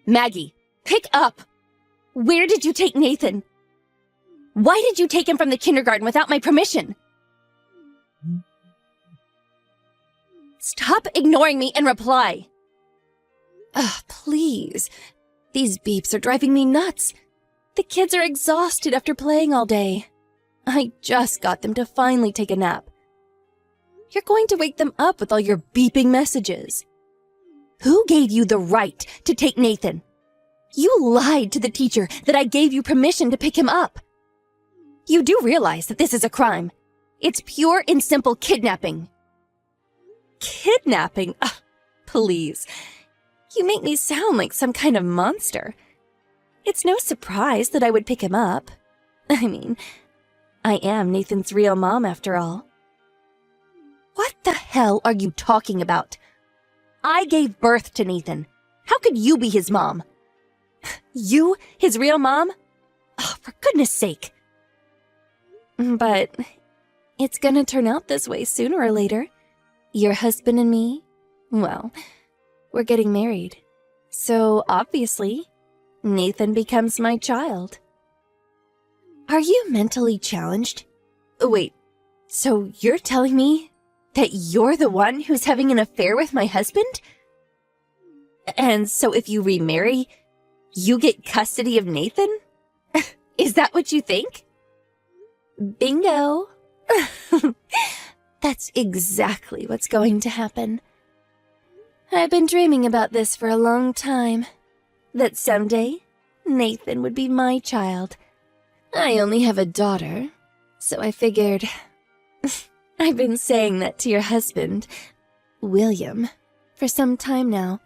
Maggie, pick up! Where did you take Nathan? Why did you take him from the kindergarten without my permission? Stop ignoring me and reply! Ugh, please. These beeps are driving me nuts. The kids are exhausted after playing all day. I just got them to finally take a nap. You're going to wake them up with all your beeping messages. Who gave you the right to take Nathan? You lied to the teacher that I gave you permission to pick him up. You do realize that this is a crime. It's pure and simple kidnapping. Kidnapping? Ugh, please. You make me sound like some kind of monster. It's no surprise that I would pick him up. I mean, I am Nathan's real mom after all. What the hell are you talking about? I gave birth to Nathan. How could you be his mom? You, his real mom? Oh, for goodness sake. But it's gonna turn out this way sooner or later. Your husband and me, well, we're getting married. So obviously, Nathan becomes my child. Are you mentally challenged? Wait, so you're telling me that you're the one who's having an affair with my husband? And so if you remarry, you get custody of Nathan? Is that what you think? Bingo! That's exactly what's going to happen. I've been dreaming about this for a long time. That someday, Nathan would be my child. I only have a daughter, so I figured... I've been saying that to your husband, William, for some time now.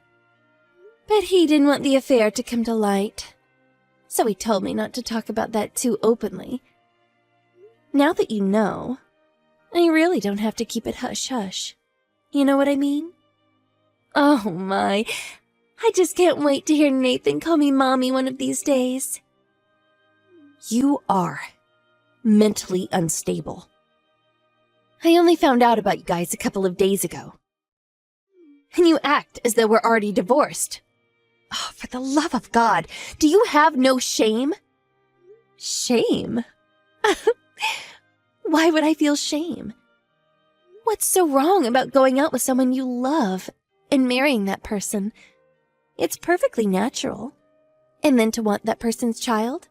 But he didn't want the affair to come to light, so he told me not to talk about that too openly. Now that you know, I really don't have to keep it hush-hush. You know what I mean? Oh my, I just can't wait to hear Nathan call me Mommy one of these days. You are mentally unstable. I only found out about you guys a couple of days ago. And you act as though we're already divorced. Oh, for the love of God, do you have no shame? Shame? Why would I feel shame? What's so wrong about going out with someone you love and marrying that person? It's perfectly natural. And then to want that person's child?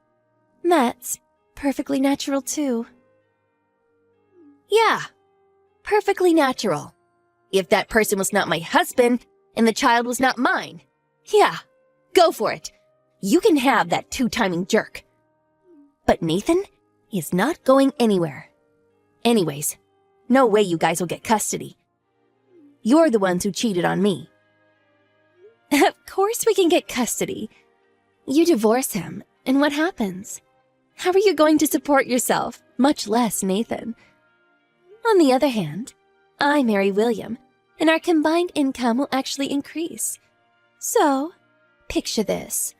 That's perfectly natural too. Yeah, perfectly natural. If that person was not my husband and the child was not mine, yeah, go for it. You can have that two-timing jerk. But Nathan is not going anywhere. Anyways, no way you guys will get custody. You're the ones who cheated on me. Of course we can get custody. You divorce him, and what happens? How are you going to support yourself, much less Nathan? On the other hand, I marry William, and our combined income will actually increase. So, picture this.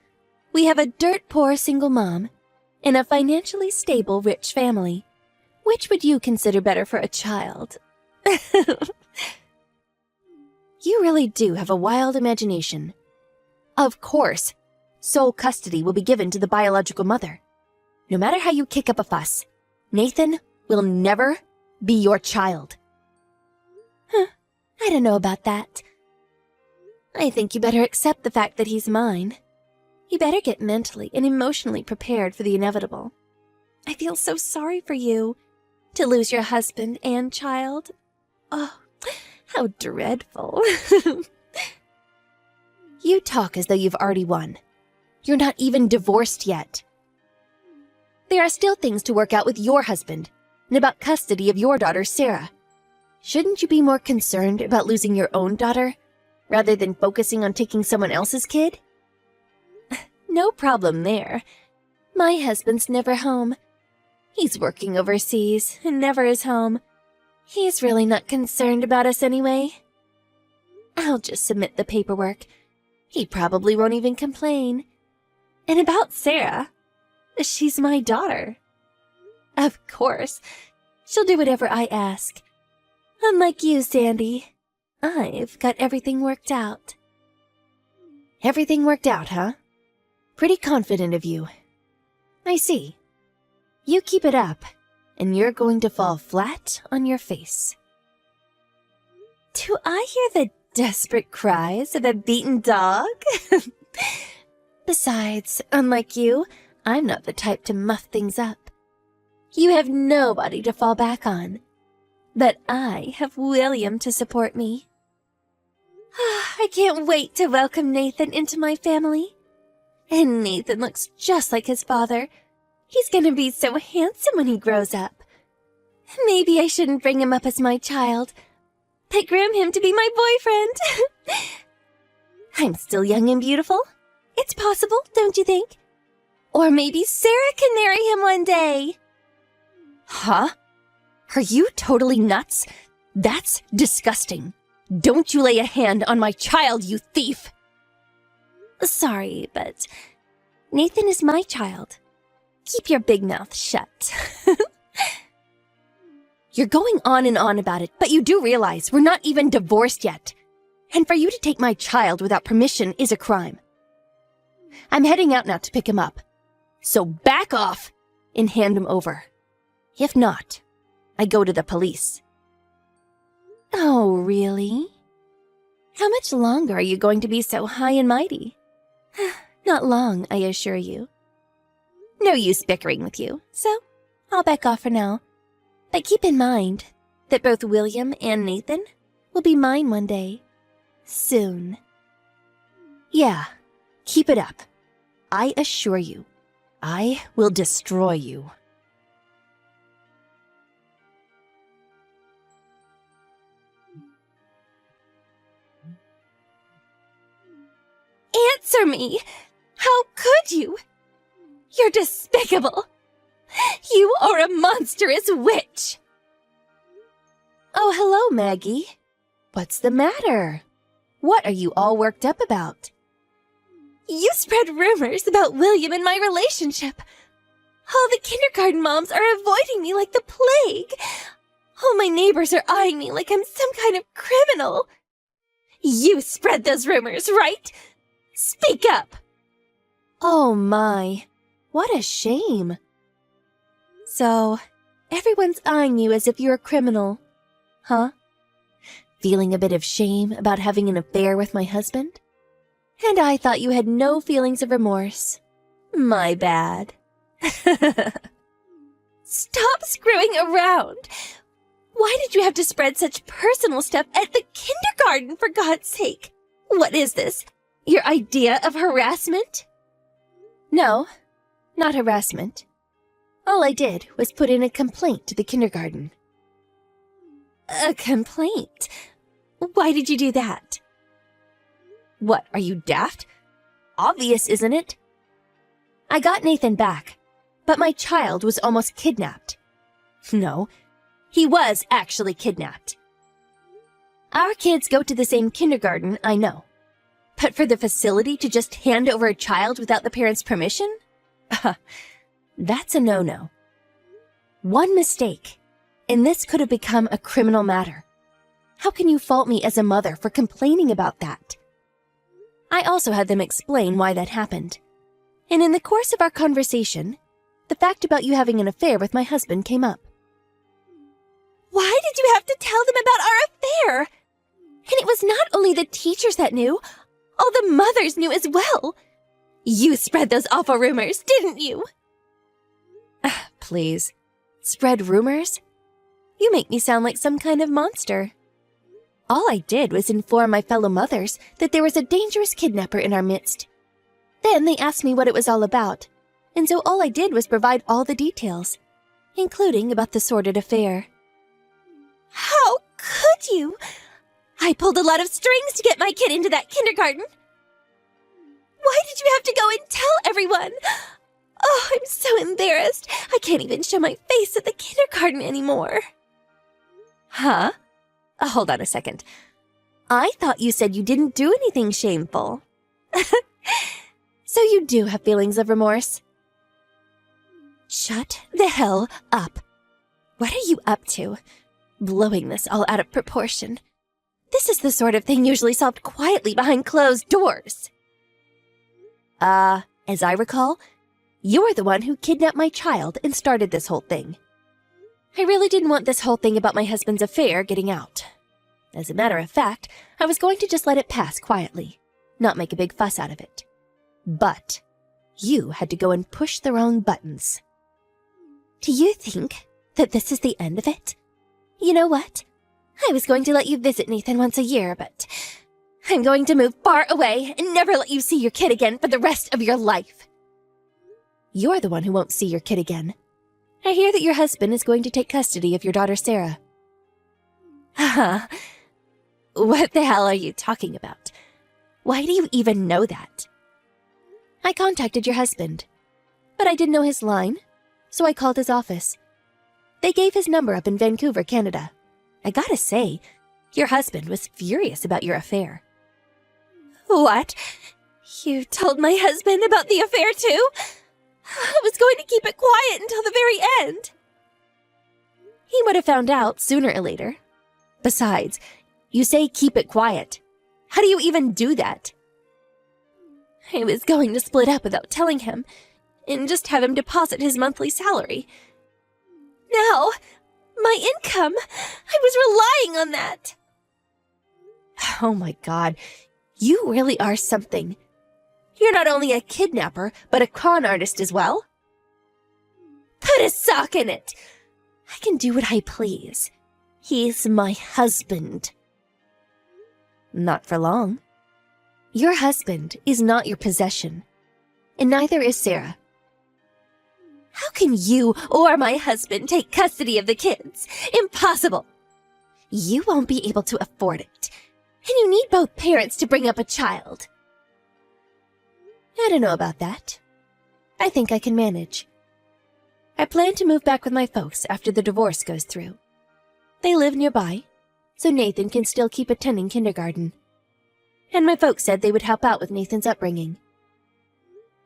We have a dirt-poor single mom and a financially stable rich family. Which would you consider better for a child? You really do have a wild imagination. Of course, sole custody will be given to the biological mother. No matter how you kick up a fuss, Nathan will never be your child. I don't know about that. I think you better accept the fact that he's mine. You better get mentally and emotionally prepared for the inevitable. I feel so sorry for you, to lose your husband and child. Oh, how dreadful. You talk as though you've already won. You're not even divorced yet. There are still things to work out with your husband, and about custody of your daughter, Sarah. Shouldn't you be more concerned about losing your own daughter, rather than focusing on taking someone else's kid? No problem there. My husband's never home. He's working overseas and never is home. He's really not concerned about us anyway. I'll just submit the paperwork. He probably won't even complain. And about Sarah, she's my daughter. Of course, she'll do whatever I ask. Unlike you, Sandy, I've got everything worked out. Everything worked out, huh? Pretty confident of you. I see. You keep it up, and you're going to fall flat on your face. Do I hear the desperate cries of a beaten dog? Besides, unlike you, I'm not the type to muff things up. You have nobody to fall back on. But I have William to support me. I can't wait to welcome Nathan into my family. And Nathan looks just like his father. He's gonna be so handsome when he grows up. Maybe I shouldn't bring him up as my child, but groom him to be my boyfriend. I'm still young and beautiful. It's possible, don't you think? Or maybe Sarah can marry him one day. Huh? Are you totally nuts? That's disgusting. Don't you lay a hand on my child, you thief! Sorry, but Nathan is my child. Keep your big mouth shut. You're going on and on about it, but you do realize we're not even divorced yet. And for you to take my child without permission is a crime. I'm heading out now to pick him up. So back off and hand him over. If not, I go to the police. Oh, really? How much longer are you going to be so high and mighty? Not long, I assure you. No use bickering with you, so I'll back off for now. But keep in mind that both William and Nathan will be mine one day. Soon. Yeah, keep it up. I assure you, I will destroy you. Answer me! How could you? You're despicable. You are a monstrous witch. Oh, hello, Maggie. What's the matter? What are you all worked up about? You spread rumors about William and my relationship. All the kindergarten moms are avoiding me like the plague. All my neighbors are eyeing me like I'm some kind of criminal. You spread those rumors, right? Speak up! Oh my, what a shame. So, everyone's eyeing you as if you're a criminal, huh? Feeling a bit of shame about having an affair with my husband? And I thought you had no feelings of remorse. My bad. Stop screwing around! Why did you have to spread such personal stuff at the kindergarten, for God's sake? What is this? Your idea of harassment? No, not harassment. All I did was put in a complaint to the kindergarten. A complaint? Why did you do that? What, are you daft? Obvious, isn't it? I got Nathan back, but my child was almost kidnapped. No, he was actually kidnapped. Our kids go to the same kindergarten, I know. But for the facility to just hand over a child without the parents' permission? That's a no-no. One mistake, and this could have become a criminal matter. How can you fault me as a mother for complaining about that? I also had them explain why that happened. And in the course of our conversation, the fact about you having an affair with my husband came up. Why did you have to tell them about our affair? And it was not only the teachers that knew, all the mothers knew as well. You spread those awful rumors, didn't you? Please. Spread rumors? You make me sound like some kind of monster. All I did was inform my fellow mothers that there was a dangerous kidnapper in our midst. Then they asked me what it was all about, and so all I did was provide all the details, including about the sordid affair. How could you? I pulled a lot of strings to get my kid into that kindergarten. Why did you have to go and tell everyone? Oh, I'm so embarrassed. I can't even show my face at the kindergarten anymore. Huh? Hold on a second. I thought you said you didn't do anything shameful. So you do have feelings of remorse? Shut the hell up. What are you up to? Blowing this all out of proportion. This is the sort of thing usually solved quietly behind closed doors. As I recall, you're the one who kidnapped my child and started this whole thing. I really didn't want this whole thing about my husband's affair getting out. As a matter of fact, I was going to just let it pass quietly, not make a big fuss out of it. But you had to go and push the wrong buttons. Do you think that this is the end of it? You know what? I was going to let you visit Nathan once a year, but I'm going to move far away and never let you see your kid again for the rest of your life. You're the one who won't see your kid again. I hear that your husband is going to take custody of your daughter Sarah. Haha. What the hell are you talking about? Why do you even know that? I contacted your husband, but I didn't know his line, so I called his office. They gave his number up in Vancouver, Canada. I gotta say, your husband was furious about your affair. What? You told my husband about the affair too? I was going to keep it quiet until the very end. He would have found out sooner or later. Besides, you say keep it quiet. How do you even do that? I was going to split up without telling him, and just have him deposit his monthly salary. Now, my income, I was relying on that. Oh my God, you really are something. You're not only a kidnapper, but a con artist as well. Put a sock in it. I can do what I please. He's my husband. Not for long. Your husband is not your possession, and neither is Sarah. How can you or my husband take custody of the kids? Impossible. You won't be able to afford it, and you need both parents to bring up a child. I don't know about that. I think I can manage. I plan to move back with my folks after the divorce goes through. They live nearby, so Nathan can still keep attending kindergarten. And my folks said they would help out with Nathan's upbringing.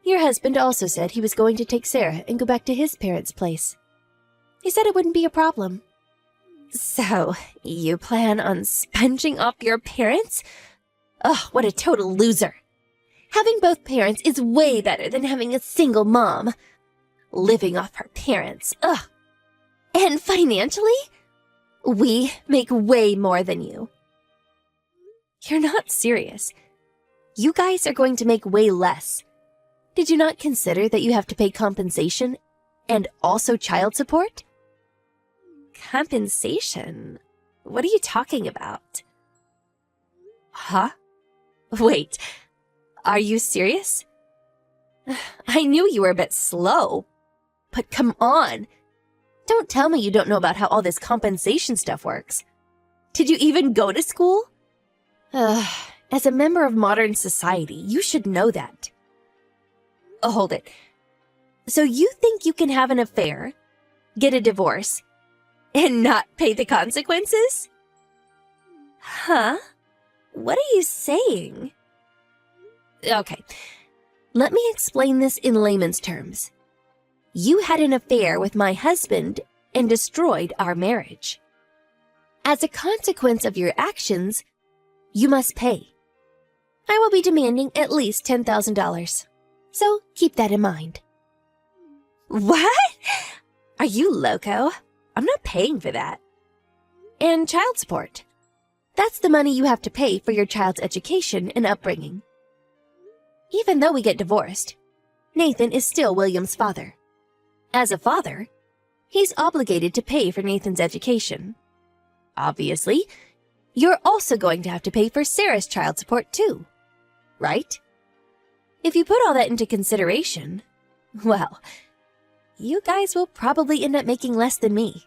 Your husband also said he was going to take Sarah and go back to his parents' place. He said it wouldn't be a problem. So, you plan on sponging off your parents? Ugh, what a total loser. Having both parents is way better than having a single mom. Living off her parents, ugh. And financially? We make way more than you. You're not serious. You guys are going to make way less. Did you not consider that you have to pay compensation and also child support? Compensation? What are you talking about? Huh? Wait, are you serious? I knew you were a bit slow, but come on. Don't tell me you don't know about how all this compensation stuff works. Did you even go to school? As a member of modern society, you should know that. Oh, hold it. So you think you can have an affair, get a divorce, and not pay the consequences? Huh? What are you saying? Okay, let me explain this in layman's terms. You had an affair with my husband and destroyed our marriage. As a consequence of your actions, you must pay. I will be demanding at least $10,000. So keep that in mind. What? Are you loco? I'm not paying for that. And child support. That's the money you have to pay for your child's education and upbringing. Even though we get divorced, Nathan is still William's father. As a father, he's obligated to pay for Nathan's education. Obviously, you're also going to have to pay for Sarah's child support too, right? If you put all that into consideration, well, you guys will probably end up making less than me.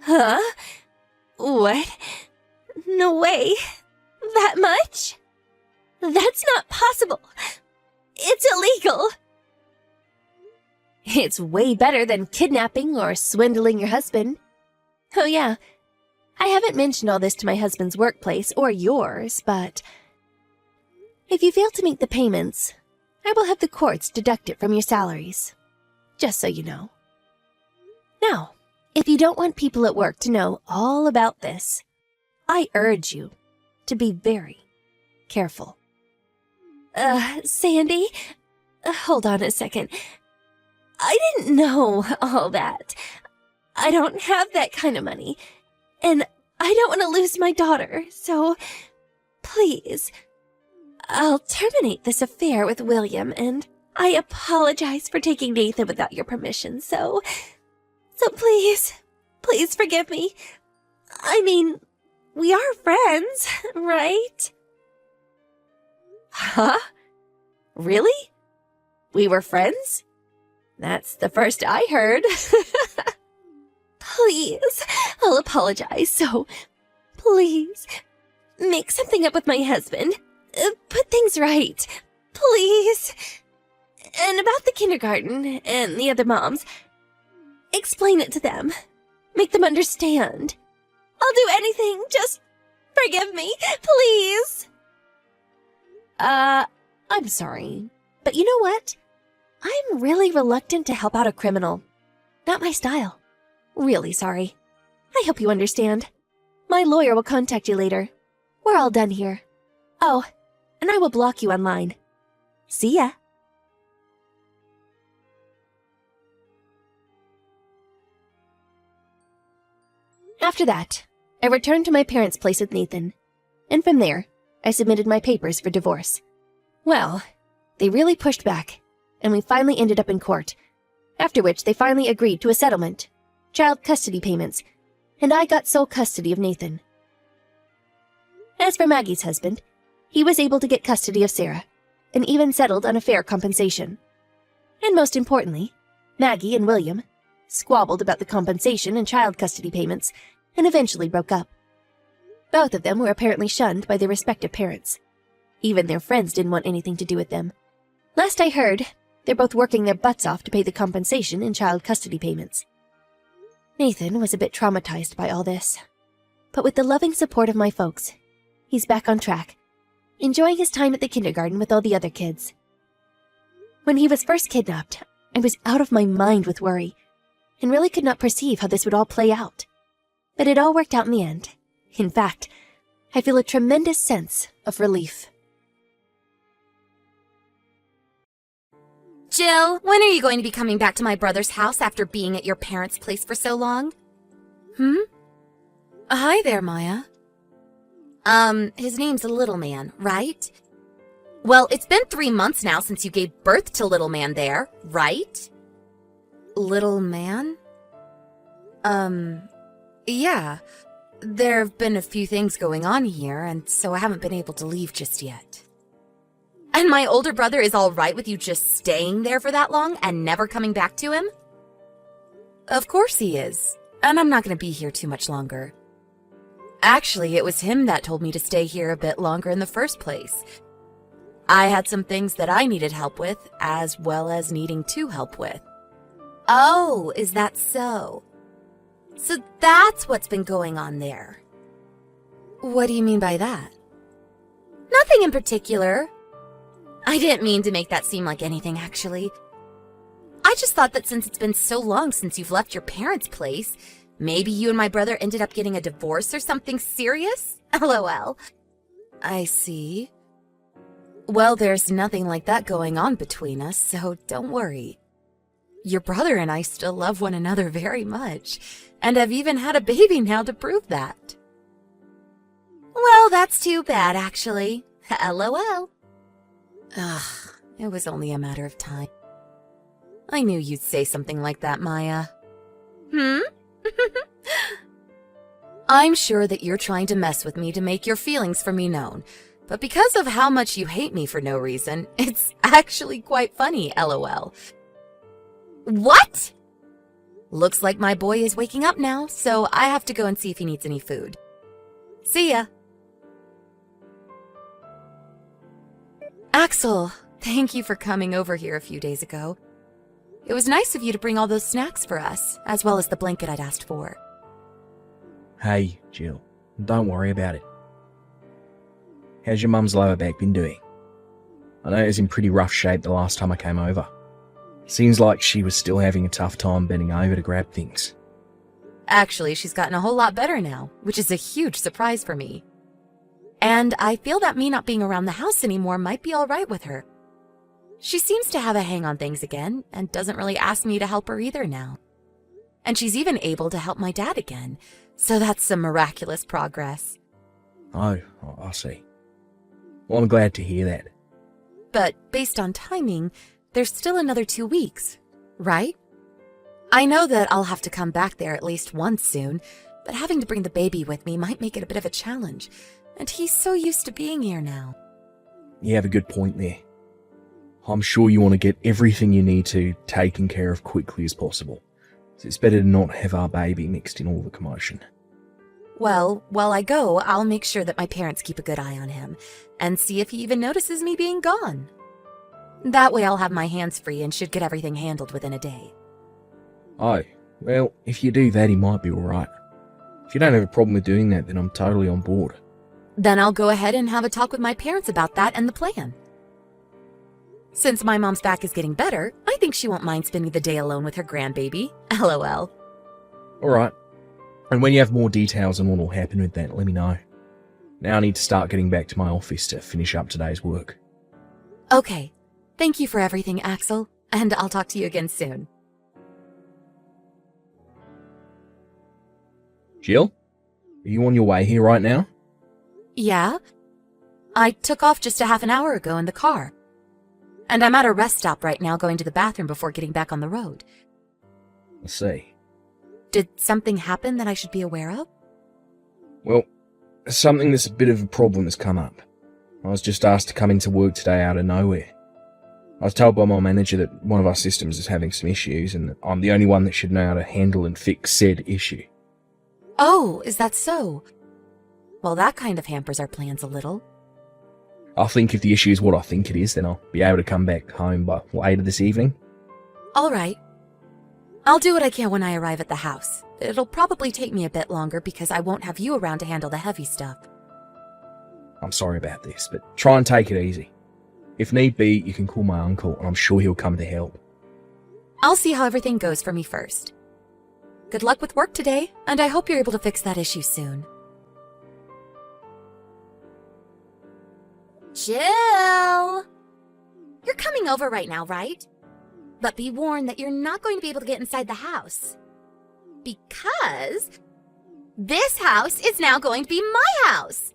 Huh? What? No way. That much? That's not possible. It's illegal. It's way better than kidnapping or swindling your husband. Oh yeah, I haven't mentioned all this to my husband's workplace or yours, but if you fail to make the payments, I will have the courts deduct it from your salaries. Just so you know. Now, if you don't want people at work to know all about this, I urge you to be very careful. Sandy? Hold on a second. I didn't know all that. I don't have that kind of money. And I don't want to lose my daughter, so please, I'll terminate this affair with William, and I apologize for taking Nathan without your permission, so please forgive me. I mean, we are friends, right? Huh? Really? We were friends? That's the first I heard. Please, I'll apologize, so please, make something up with my husband. Put things right. Please. And about the kindergarten and the other moms, explain it to them. Make them understand. I'll do anything, just forgive me, please. I'm sorry, but you know what? I'm really reluctant to help out a criminal. Not my style. Really sorry. I hope you understand. My lawyer will contact you later. We're all done here. Oh, and I will block you online. See ya. After that, I returned to my parents' place with Nathan. And from there, I submitted my papers for divorce. Well, they really pushed back, and we finally ended up in court, after which they finally agreed to a settlement, child custody payments, and I got sole custody of Nathan. As for Maggie's husband, he was able to get custody of Sarah, and even settled on a fair compensation. And most importantly, Maggie and William squabbled about the compensation and child custody payments, and eventually broke up. Both of them were apparently shunned by their respective parents. Even their friends didn't want anything to do with them. Last I heard, they're both working their butts off to pay the compensation and child custody payments. Nathan was a bit traumatized by all this, but with the loving support of my folks, he's back on track, enjoying his time at the kindergarten with all the other kids. When he was first kidnapped, I was out of my mind with worry, and really could not perceive how this would all play out. But it all worked out in the end. In fact, I feel a tremendous sense of relief. Jill, when are you going to be coming back to my brother's house after being at your parents' place for so long? Hi there, Maya. His name's Little Man, right? Well, it's been 3 months now since you gave birth to Little Man there, right? Little Man? Yeah. There have been a few things going on here, and so I haven't been able to leave just yet. And my older brother is all right with you just staying there for that long and never coming back to him? Of course he is, and I'm not going to be here too much longer. Actually, it was him that told me to stay here a bit longer in the first place. I had some things that I needed help with, as well as needing to help with. Oh, is that so? So that's what's been going on there. What do you mean by that? Nothing in particular. I didn't mean to make that seem like anything, actually. I just thought that since it's been so long since you've left your parents' place, maybe you and my brother ended up getting a divorce or something serious? LOL. I see. Well, there's nothing like that going on between us, so don't worry. Your brother and I still love one another very much, and have even had a baby now to prove that. Well, that's too bad, actually. LOL. Ugh, it was only a matter of time. I knew you'd say something like that, Maya. I'm sure that you're trying to mess with me to make your feelings for me known, but because of how much you hate me for no reason, it's actually quite funny, LOL. What? Looks like my boy is waking up now, so I have to go and see if he needs any food. See ya. Axel, thank you for coming over here a few days ago. It was nice of you to bring all those snacks for us, as well as the blanket I'd asked for. Hey, Jill, don't worry about it. How's your mum's lower back been doing? I know it was in pretty rough shape the last time I came over. Seems like she was still having a tough time bending over to grab things. Actually, she's gotten a whole lot better now, which is a huge surprise for me. And I feel that me not being around the house anymore might be all right with her. She seems to have a hang on things again and doesn't really ask me to help her either now. And she's even able to help my dad again, so that's some miraculous progress. Oh, I see. Well, I'm glad to hear that. But based on timing, there's still another 2 weeks, right? I know that I'll have to come back there at least once soon, but having to bring the baby with me might make it a bit of a challenge, and he's so used to being here now. You have a good point there. I'm sure you want to get everything you need to taken care of quickly as possible. So it's better to not have our baby mixed in all the commotion. Well, while I go, I'll make sure that my parents keep a good eye on him, and see if he even notices me being gone. That way I'll have my hands free and should get everything handled within a day. Oh, well, if you do that, he might be alright. If you don't have a problem with doing that, then I'm totally on board. Then I'll go ahead and have a talk with my parents about that and the plan. Since my mom's back is getting better, I think she won't mind spending the day alone with her grandbaby. LOL. Alright. And when you have more details on what will happen with that, let me know. Now I need to start getting back to my office to finish up today's work. Okay. Thank you for everything, Axel, and I'll talk to you again soon. Jill? Are you on your way here right now? Yeah? I took off just a half an hour ago in the car. And I'm at a rest stop right now going to the bathroom before getting back on the road. I see. Did something happen that I should be aware of? Well, something that's a bit of a problem has come up. I was just asked to come into work today out of nowhere. I was told by my manager that one of our systems is having some issues and that I'm the only one that should know how to handle and fix said issue. Oh, is that so? Well, that kind of hampers our plans a little. I think if the issue is what I think it is, then I'll be able to come back home by later this evening. All right. I'll do what I can when I arrive at the house. It'll probably take me a bit longer because I won't have you around to handle the heavy stuff. I'm sorry about this, but try and take it easy. If need be, you can call my uncle and I'm sure he'll come to help. I'll see how everything goes for me first. Good luck with work today, and I hope you're able to fix that issue soon. Jill! You're coming over right now, right? But be warned that you're not going to be able to get inside the house. Because this house is now going to be my house.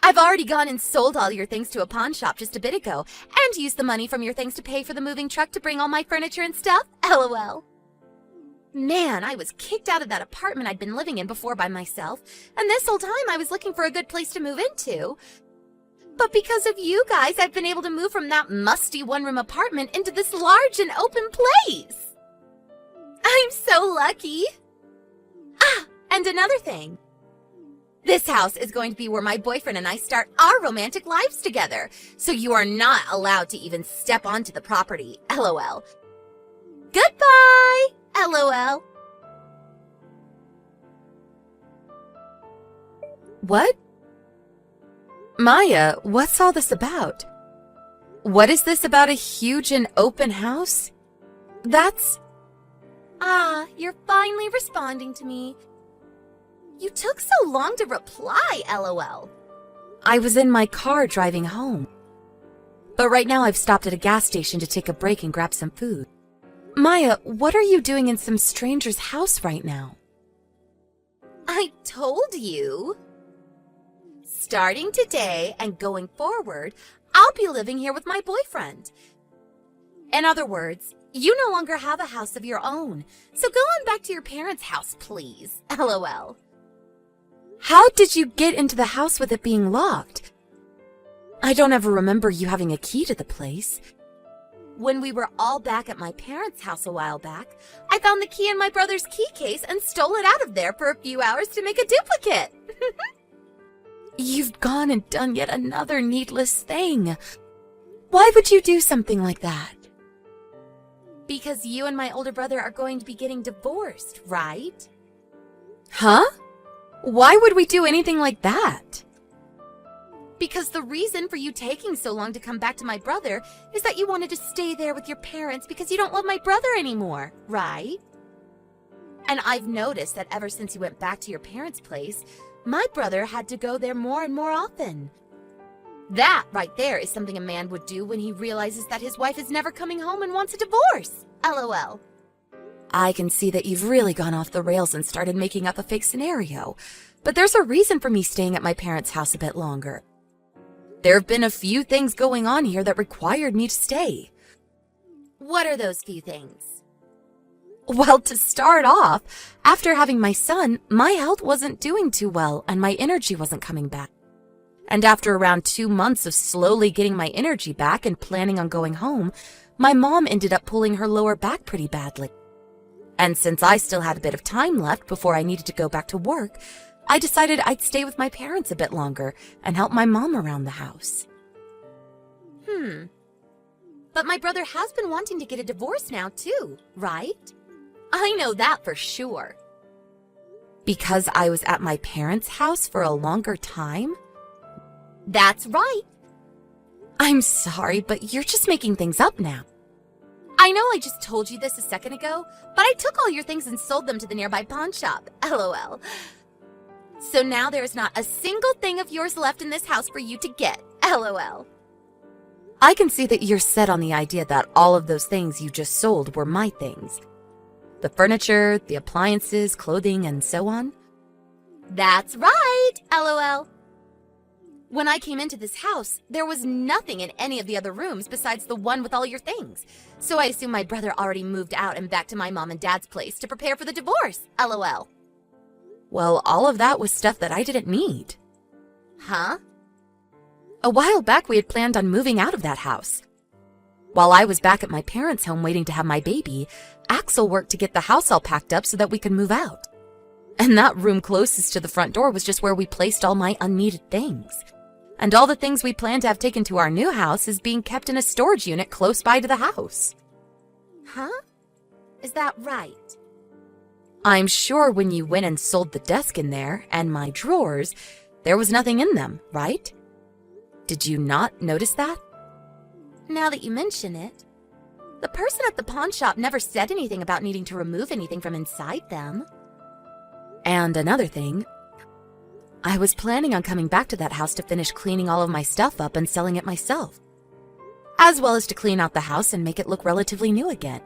I've already gone and sold all your things to a pawn shop just a bit ago, and used the money from your things to pay for the moving truck to bring all my furniture and stuff. LOL. Man, I was kicked out of that apartment I'd been living in before by myself, and this whole time I was looking for a good place to move into. But because of you guys, I've been able to move from that musty one-room apartment into this large and open place. I'm so lucky. Ah, and another thing. This house is going to be where my boyfriend and I start our romantic lives together, so you are not allowed to even step onto the property. LOL. Goodbye. LOL. What? Maya, what's all this about? What is this about a huge and open house? That's... Ah, you're finally responding to me. You took so long to reply, LOL. I was in my car driving home. But right now I've stopped at a gas station to take a break and grab some food. Maya, what are you doing in some stranger's house right now? I told you. Starting today and going forward, I'll be living here with my boyfriend. In other words, you no longer have a house of your own, so go on back to your parents' house, please. LOL. How did you get into the house with it being locked? I don't ever remember you having a key to the place. When we were all back at my parents' house a while back, I found the key in my brother's key case and stole it out of there for a few hours to make a duplicate. You've gone and done yet another needless thing. Why would you do something like that? Because you and my older brother are going to be getting divorced, right? Huh? Why would we do anything like that? Because the reason for you taking so long to come back to my brother is that you wanted to stay there with your parents because you don't love my brother anymore, right? And I've noticed that ever since you went back to your parents' place, my brother had to go there more and more often. That right there is something a man would do when he realizes that his wife is never coming home and wants a divorce. LOL. I can see that you've really gone off the rails and started making up a fake scenario, but there's a reason for me staying at my parents' house a bit longer. There have been a few things going on here that required me to stay. What are those few things? Well, to start off, after having my son, my health wasn't doing too well and my energy wasn't coming back. And after around 2 months of slowly getting my energy back and planning on going home, my mom ended up pulling her lower back pretty badly. And since I still had a bit of time left before I needed to go back to work, I decided I'd stay with my parents a bit longer and help my mom around the house. But my brother has been wanting to get a divorce now too, right? I know that for sure. Because I was at my parents' house for a longer time? That's right. I'm sorry, but you're just making things up now. I know I just told you this a second ago, but I took all your things and sold them to the nearby pawn shop. LOL. So now there is not a single thing of yours left in this house for you to get. LOL. I can see that you're set on the idea that all of those things you just sold were my things. The furniture, the appliances, clothing, and so on. That's right, LOL. When I came into this house, there was nothing in any of the other rooms besides the one with all your things. So I assume my brother already moved out and back to my mom and dad's place to prepare for the divorce. LOL. Well, all of that was stuff that I didn't need. Huh? A while back, we had planned on moving out of that house. While I was back at my parents' home waiting to have my baby, Axel worked to get the house all packed up so that we could move out. And that room closest to the front door was just where we placed all my unneeded things. And all the things we planned to have taken to our new house is being kept in a storage unit close by to the house. Huh? Is that right? I'm sure when you went and sold the desk in there and my drawers, there was nothing in them, right? Did you not notice that? Now that you mention it, the person at the pawn shop never said anything about needing to remove anything from inside them. And another thing, I was planning on coming back to that house to finish cleaning all of my stuff up and selling it myself, as well as to clean out the house and make it look relatively new again.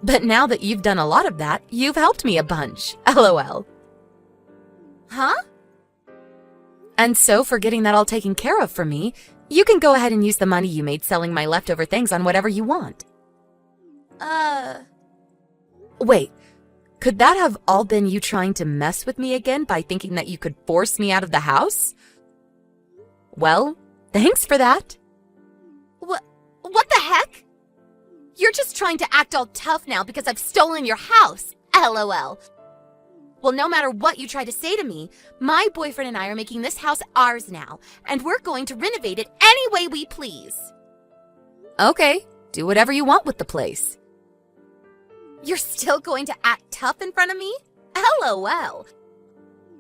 But now that you've done a lot of that, you've helped me a bunch. LOL. Huh? And so, for getting that all taken care of for me, you can go ahead and use the money you made selling my leftover things on whatever you want. Wait, could that have all been you trying to mess with me again by thinking that you could force me out of the house? Well, thanks for that. What the heck? You're just trying to act all tough now because I've stolen your house. LOL. Well, no matter what you try to say to me, my boyfriend and I are making this house ours now, and we're going to renovate it any way we please. Okay, do whatever you want with the place. You're still going to act tough in front of me? LOL.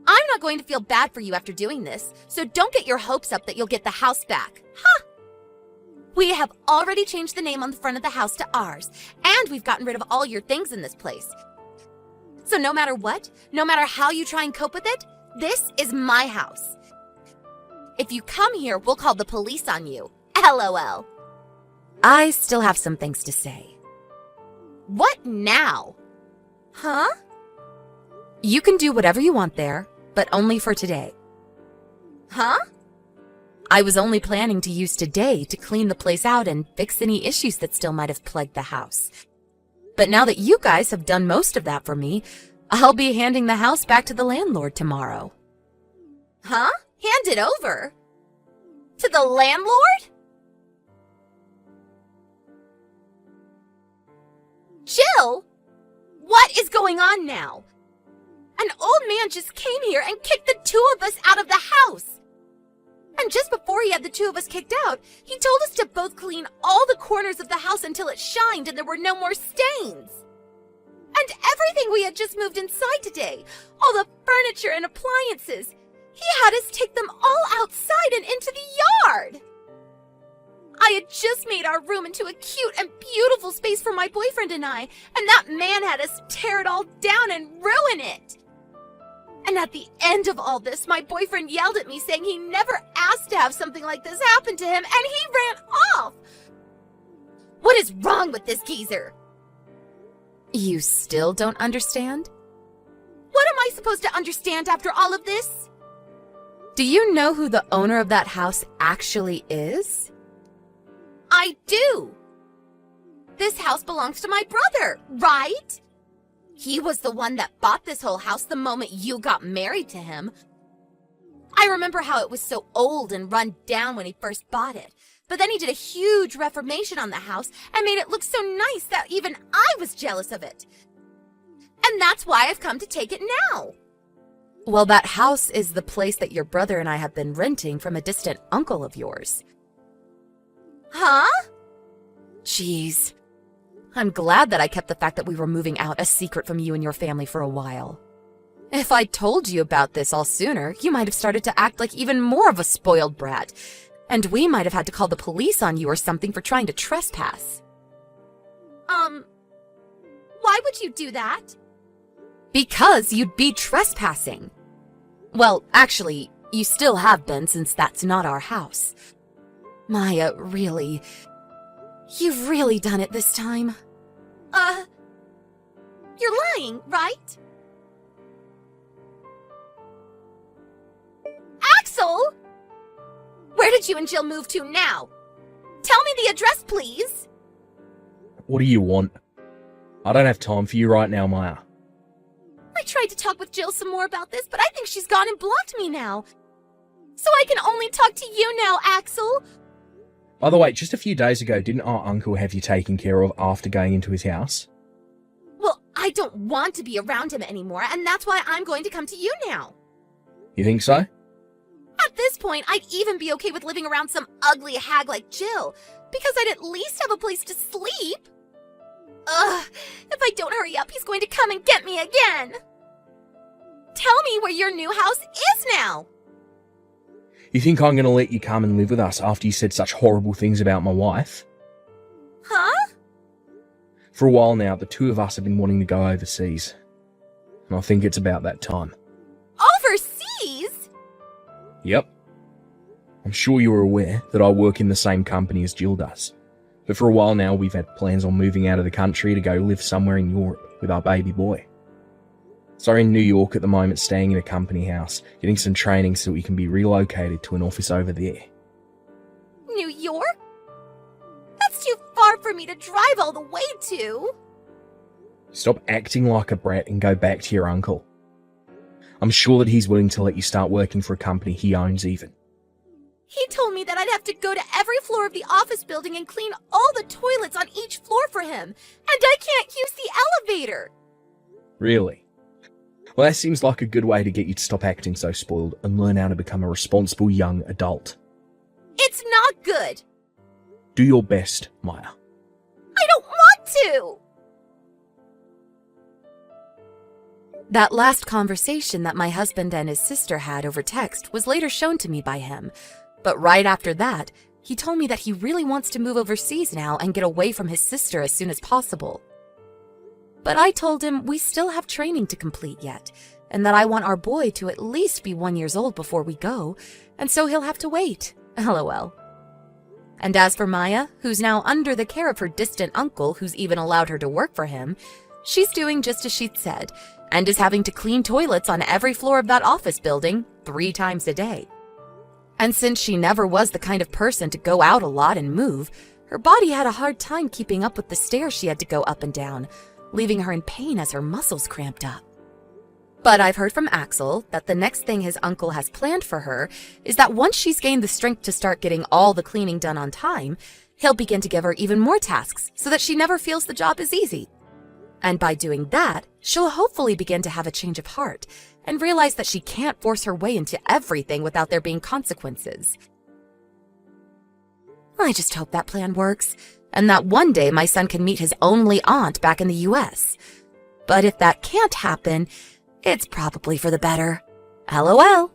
I'm not going to feel bad for you after doing this, so don't get your hopes up that you'll get the house back. Huh? We have already changed the name on the front of the house to ours, and we've gotten rid of all your things in this place. So no matter what, no matter how you try and cope with it, this is my house. If you come here, we'll call the police on you. LOL. I still have some things to say. What now? Huh? You can do whatever you want there, but only for today. Huh? I was only planning to use today to clean the place out and fix any issues that still might have plagued the house. But now that you guys have done most of that for me, I'll be handing the house back to the landlord tomorrow. Huh? Hand it over? To the landlord? Jill! What is going on now? An old man just came here and kicked the two of us out of the house. And just before he had the two of us kicked out, he told us to both clean all the corners of the house until it shined and there were no more stains. And everything we had just moved inside today, all the furniture and appliances, he had us take them all outside and into the yard. I had just made our room into a cute and beautiful space for my boyfriend and I, and that man had us tear it all down and ruin it. And at the end of all this, my boyfriend yelled at me saying he never asked to have something like this happen to him, and he ran off! What is wrong with this geezer? You still don't understand? What am I supposed to understand after all of this? Do you know who the owner of that house actually is? I do! This house belongs to my brother, right? He was the one that bought this whole house the moment you got married to him. I remember how it was so old and run down when he first bought it. But then he did a huge reformation on the house and made it look so nice that even I was jealous of it. And that's why I've come to take it now. Well, that house is the place that your brother and I have been renting from a distant uncle of yours. Huh? Jeez. I'm glad that I kept the fact that we were moving out a secret from you and your family for a while. If I'd told you about this all sooner, you might have started to act like even more of a spoiled brat, and we might have had to call the police on you or something for trying to trespass. Why would you do that? Because you'd be trespassing. Well, actually, you still have been since that's not our house. Maya, really... You've really done it this time. You're lying, right? Axel! Where did you and Jill move to now? Tell me the address, please. What do you want? I don't have time for you right now, Maya. I tried to talk with Jill some more about this, but I think she's gone and blocked me now. So I can only talk to you now, Axel. By the way, just a few days ago, didn't our uncle have you taken care of after going into his house? Well, I don't want to be around him anymore, and that's why I'm going to come to you now. You think so? At this point, I'd even be okay with living around some ugly hag like Jill, because I'd at least have a place to sleep. Ugh, if I don't hurry up, he's going to come and get me again. Tell me where your new house is now. You think I'm going to let you come and live with us after you said such horrible things about my wife? Huh? For a while now, the two of us have been wanting to go overseas. And I think it's about that time. Overseas? Yep. I'm sure you're aware that I work in the same company as Jill does. But for a while now, we've had plans on moving out of the country to go live somewhere in Europe with our baby boy. So we're in New York at the moment, staying in a company house, getting some training so we can be relocated to an office over there. New York? That's too far for me to drive all the way to. Stop acting like a brat and go back to your uncle. I'm sure that he's willing to let you start working for a company he owns even. He told me that I'd have to go to every floor of the office building and clean all the toilets on each floor for him, and I can't use the elevator. Really? Well, that seems like a good way to get you to stop acting so spoiled and learn how to become a responsible young adult. It's not good. Do your best, Maya. I don't want to. That last conversation that my husband and his sister had over text was later shown to me by him. But right after that, he told me that he really wants to move overseas now and get away from his sister as soon as possible. But I told him we still have training to complete yet, and that I want our boy to at least be 1 year old before we go, and so he'll have to wait. LOL. And as for Maya, who's now under the care of her distant uncle who's even allowed her to work for him, she's doing just as she'd said, and is having to clean toilets on every floor of that office building 3 times a day. And since she never was the kind of person to go out a lot and move, her body had a hard time keeping up with the stairs she had to go up and down, leaving her in pain as her muscles cramped up. But I've heard from Axel that the next thing his uncle has planned for her is that once she's gained the strength to start getting all the cleaning done on time, he'll begin to give her even more tasks so that she never feels the job is easy. And by doing that, she'll hopefully begin to have a change of heart and realize that she can't force her way into everything without there being consequences. I just hope that plan works, and that one day my son can meet his only aunt back in the US. But if that can't happen, it's probably for the better. LOL.